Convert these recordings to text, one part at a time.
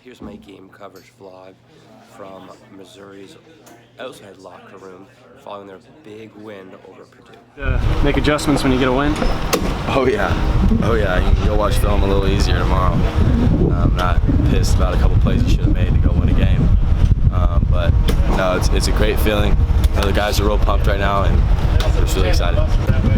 Here's my game coverage vlog from Missouri's outside locker room following their big win over Purdue. Make adjustments when you get a win? Oh yeah. You'll watch film a little easier tomorrow. I'm not pissed about a couple plays you should have made to go win a game. But no, it's a great feeling. The guys are real pumped right now, and we're just really excited.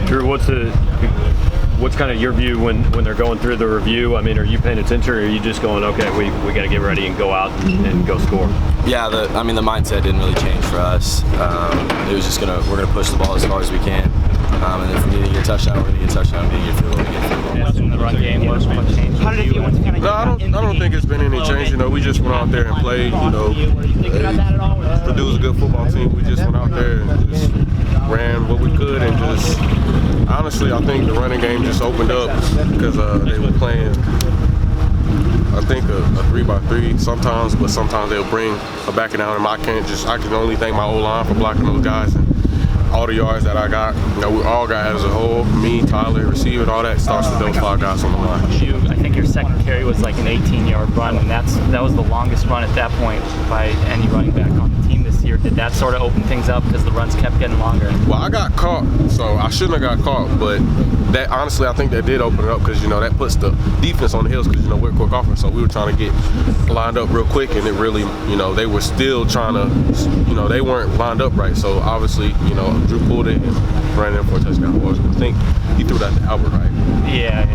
Drew, what's kind of your view when they're going through the review? I mean, are you paying attention, or are you just going, okay, we got to get ready and go out and go score? Yeah, the mindset didn't really change for us. It was just we're gonna push the ball as far as we can, and if we need to get a touchdown, we're gonna get a touchdown. If we need to get a field goal, we get a field goal. In the run game, what changed? How did it feel? No, I don't think it's been any change. We just went out there and played. Purdue's a good football team. We just went out there and just ran what we could, and just honestly, I think the running game just opened up because they were playing. I think a 3-by-3 sometimes, but sometimes they'll bring a back down, and I can only thank my O-line for blocking those guys. And all the yards that I got, we all got as a whole, me, Tyler, receiving, all that starts with those 5 guys on the line. I think your second carry was like an 18-yard run, and that was the longest run at that point by any running back on the team this year. Did that sort of open things up because the runs kept getting longer? Well, I got caught, so I shouldn't have got caught, but that honestly, I think that did open it up because, that puts the defense on the heels because, we're a quick offense, so we were trying to get lined up real quick, and it really, they were still trying to, they weren't lined up right, so obviously, Drew pulled it and ran in for a touchdown. I think he threw that to Albert, right? Yeah,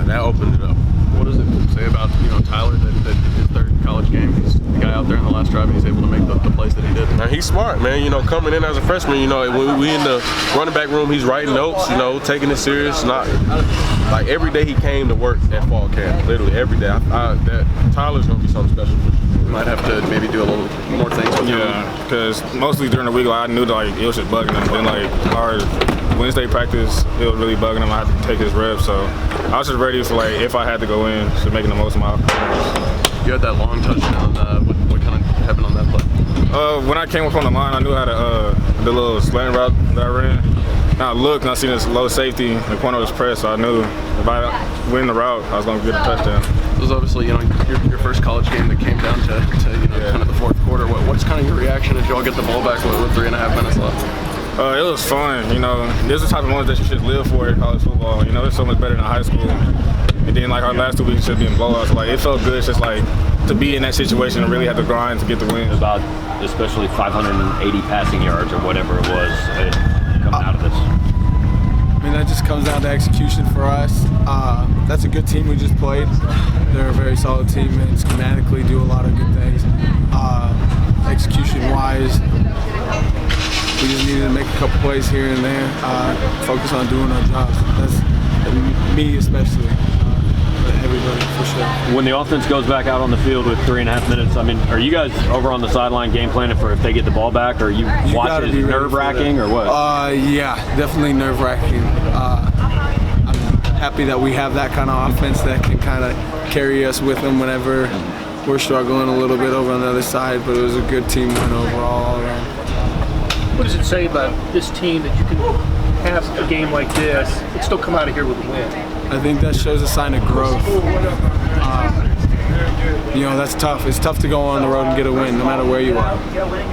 that opened it up. What does it say about Tyler that his third college game, he's the guy out there in the last drive and he's able to make the plays that he did? Now, he's smart, man. Coming in as a freshman, when we in the running back room, he's writing notes, taking it serious. Not like every day he came to work at fall camp, literally every day. Tyler's gonna be something special. Might have to maybe do a little more things with him. Yeah, because mostly during the week, I knew that it was just bugging him. Then our Wednesday practice, it was really bugging him. I had to take his reps, so I was just ready for if I had to go in, so making the most of my opportunities. You had that long touchdown. What kind of happened on that play? When I came up on the line, I knew how to the little slant route that I ran. And I looked and I seen this low safety, the corner was pressed, so I knew if I win the route, I was going to get a touchdown. It was obviously your first college game that came down to kind of the fourth quarter. What's kind of your reaction as you all get the ball back with 3.5 minutes left? It was fun. There's the type of moments that you should live for in college football. It's so much better than high school. And then our last 2 weeks should be in blowouts. It felt good just to be in that situation and really have to grind to get the win. About especially 580 passing yards or whatever it was coming out of this. That just comes down to execution for us. That's a good team we just played. They're a very solid team and schematically do a lot of good things. Execution-wise, we just needed to make a couple plays here and there, focus on doing our jobs. That's me especially, but everybody for sure. When the offense goes back out on the field with 3.5 minutes, are you guys over on the sideline game planning for if they get the ball back, or you watch it nerve-wracking or what? Yeah, definitely nerve-wracking. I'm happy that we have that kind of offense that can kind of carry us with them whenever we're struggling a little bit over on the other side, but it was a good team win overall all around. What does it say about this team that you can have a game like this and still come out of here with a win? I think that shows a sign of growth. That's tough. It's tough to go on the road and get a win no matter where you are.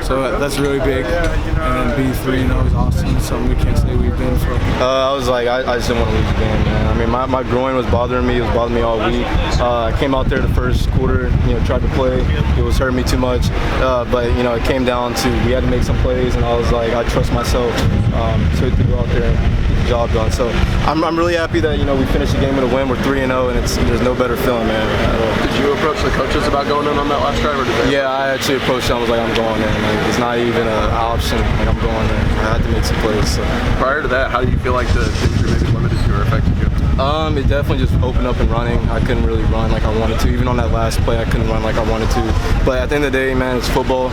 So that's really big. And then being 3-0 is awesome. It's something we can't say we've been for. I was I just didn't want to lose the game, man. My groin was bothering me. It was bothering me all week. I came out there the first quarter, tried to play. It was hurting me too much. But, it came down to we had to make some plays, and I was I trust myself to go out there and get the job done. So I'm really happy that, we finished the game with a win. We're 3-0, and there's no better feeling, man, at all. Did you approach the coaches about going in on that last drive, or did they? Yeah, I actually approached them. I was I'm going in. It's not even an option. I'm going in. I had to make some plays. So. Prior to that, how do you feel like the injury maybe limited you or affected you? It definitely just opened up and running. I couldn't really run like I wanted to. Even on that last play, I couldn't run like I wanted to. But at the end of the day, man, it's football.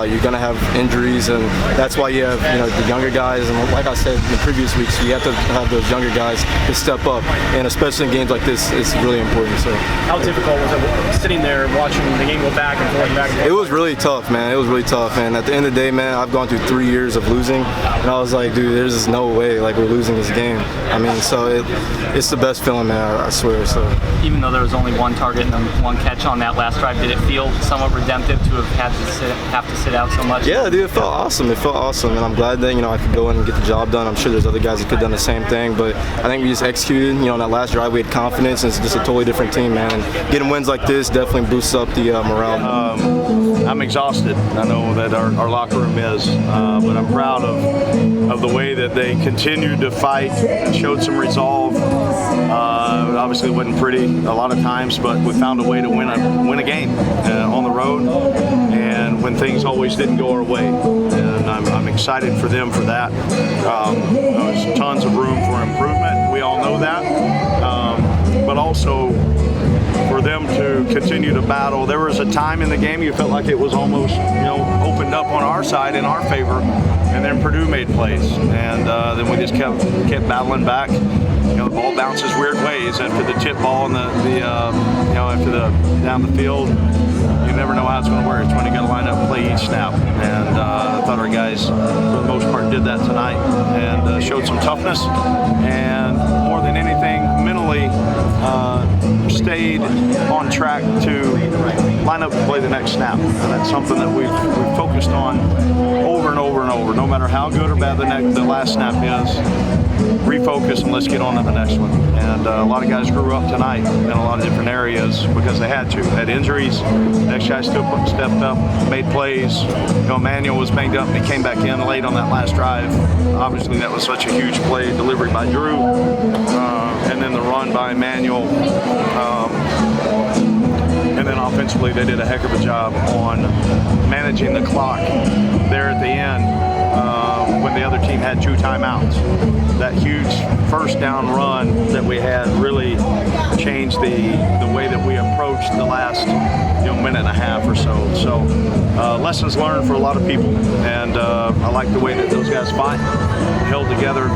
You're gonna have injuries, and that's why you have the younger guys. And like I said in the previous weeks, you have to have those younger guys to step up. And especially in games like this, it's really important. So. How difficult was it sitting there watching the game go back and forth, back and forth? It was really tough, man. It was really tough. And at the end of the day, man, I've gone through 3 years of losing, and I was dude, there's just no way we're losing this game. So it's the best feeling, man. I swear. So Even though there was only one target and one catch on that last drive, did it feel somewhat redemptive to have to sit out so much? yeah, dude, it felt awesome. It felt awesome, and I'm glad that I could go in and get the job done. I'm sure there's other guys that could have done the same thing, but I think we just executed. On that last drive, we had confidence, and it's just a totally different team, man. And getting wins like this definitely boosts up the morale. I'm exhausted. I know that our locker room is, but I'm proud of the way that they continued to fight and showed some resolve. Obviously, it wasn't pretty a lot of times, but we found a way to win a game on the road, and when things always didn't go our way. And I'm excited for them for that. There's tons of room for improvement. We all know that, but also for them to continue to battle. There was a time in the game you felt like it was almost, opened up on our side in our favor, and then Purdue made plays, and then we just kept battling back. The ball bounces weird ways after the tip ball and after the down the field. You never know how it's going to work. It's when you got to line up and play each snap. And I thought our guys, for the most part, did that tonight and showed some toughness. And more than anything, mentally stayed on track to line up and play the next snap. And that's something that we've focused on over and over and over. No matter how good or bad the last snap is, refocus and let's get on to the next one. And a lot of guys grew up tonight in a lot of different areas because they had to. Had injuries. Next guy stepped up, made plays. Emmanuel was banged up and he came back in late on that last drive. Obviously, that was such a huge play, delivery by Drew, and then the run by Emmanuel. And then offensively, they did a heck of a job on managing the clock there at the end when the other team had 2 timeouts. That huge first down run that we had really changed the way that we approached the last minute and a half or so. So lessons learned for a lot of people, and I like the way that those guys fought, held together.